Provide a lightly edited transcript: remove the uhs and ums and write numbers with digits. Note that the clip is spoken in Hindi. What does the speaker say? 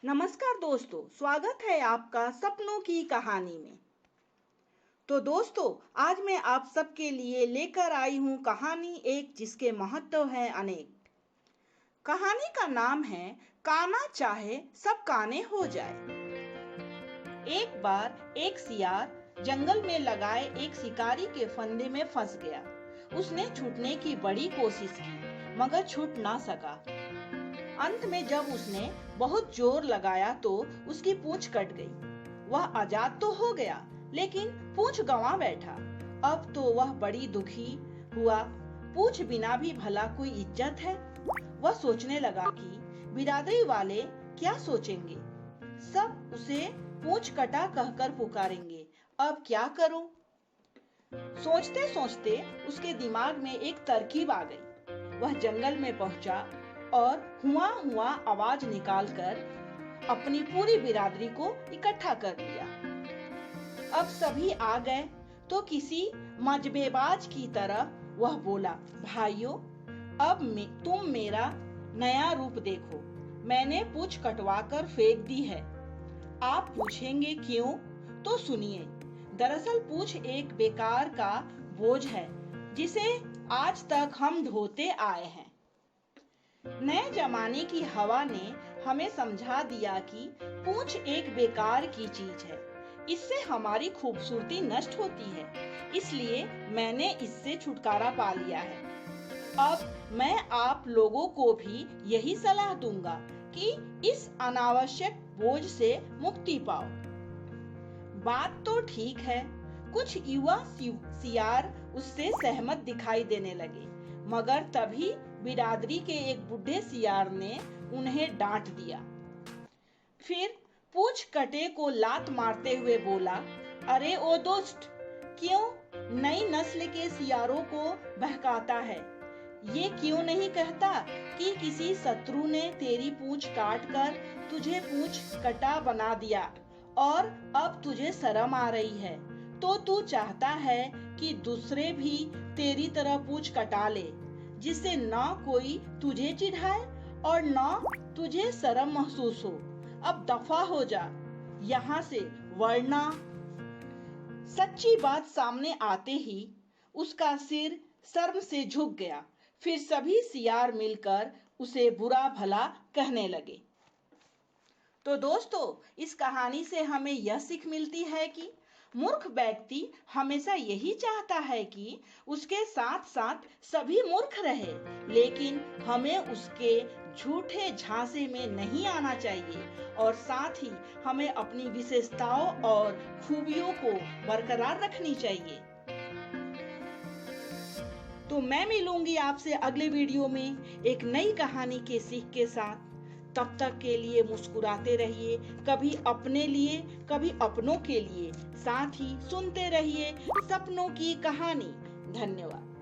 नमस्कार दोस्तों, स्वागत है आपका सपनों की कहानी में। तो दोस्तों, आज मैं आप सबके लिए लेकर आई हूँ कहानी एक जिसके महत्व है अनेक। कहानी का नाम है काना चाहे सब काने हो जाए। एक बार एक सियार जंगल में लगाए एक शिकारी के फंदे में फंस गया। उसने छूटने की बड़ी कोशिश की मगर छूट ना सका। अंत में जब उसने बहुत जोर लगाया तो उसकी पूंछ कट गई। वह आजाद तो हो गया लेकिन पूंछ गंवा बैठा। अब तो वह बड़ी दुखी हुआ। पूंछ बिना भी भला कोई इज्जत है। वह सोचने लगा कि बिरादरी वाले क्या सोचेंगे, सब उसे पूंछ कटा कहकर पुकारेंगे। अब क्या करूं? सोचते सोचते उसके दिमाग में एक तरकीब आ गई। वह जंगल में पहुंचा और हुआ हुआ आवाज निकालकर अपनी पूरी बिरादरी को इकट्ठा कर लिया। अब सभी आ गए तो किसी मजबेबाज की तरह वह बोला, भाइयों, अब तुम मेरा नया रूप देखो। मैंने पूंछ कटवाकर फेंक दी है। आप पूछेंगे क्यों? तो सुनिए। दरअसल पूंछ एक बेकार का बोझ है जिसे आज तक हम ढोते आए हैं। नए जमाने की हवा ने हमें समझा दिया कि पूंछ एक बेकार की चीज है। इससे हमारी खूबसूरती नष्ट होती है। इसलिए मैंने इससे छुटकारा पा लिया है। अब मैं आप लोगों को भी यही सलाह दूंगा कि इस अनावश्यक बोझ से मुक्ति पाओ। बात तो ठीक है। कुछ युवा सियार उससे सहमत दिखाई देने लगे, मगर तभी बिरादरी के एक बूढ़े सियार ने उन्हें डांट दिया। फिर पूंछ कटे को लात मारते हुए बोला, अरे ओ दोस्त, क्यों नई नस्ल के सियारों को बहकाता है? ये क्यों नहीं कहता कि किसी शत्रु ने तेरी पूंछ काट कर तुझे पूंछ कटा बना दिया और अब तुझे शर्म आ रही है, तो तू चाहता है कि दूसरे भी तेरी तरह पूंछ कटा ले, जिससे ना कोई तुझे चिढ़ाए और ना तुझे शर्म महसूस हो। अब दफा हो जा यहाँ से, वरना। सच्ची बात सामने आते ही उसका सिर शर्म से झुक गया। फिर सभी सियार मिलकर उसे बुरा भला कहने लगे। तो दोस्तों, इस कहानी से हमें यह सीख मिलती है कि मूर्ख व्यक्ति हमेशा यही चाहता है कि उसके साथ साथ सभी मूर्ख रहे, लेकिन हमें उसके झूठे झांसे में नहीं आना चाहिए और साथ ही हमें अपनी विशेषताओं और खूबियों को बरकरार रखनी चाहिए। तो मैं मिलूंगी आपसे अगले वीडियो में एक नई कहानी के सीख के साथ। तब तक के लिए मुस्कुराते रहिए, कभी अपने लिए कभी अपनों के लिए। साथ ही सुनते रहिए सपनों की कहानी। धन्यवाद।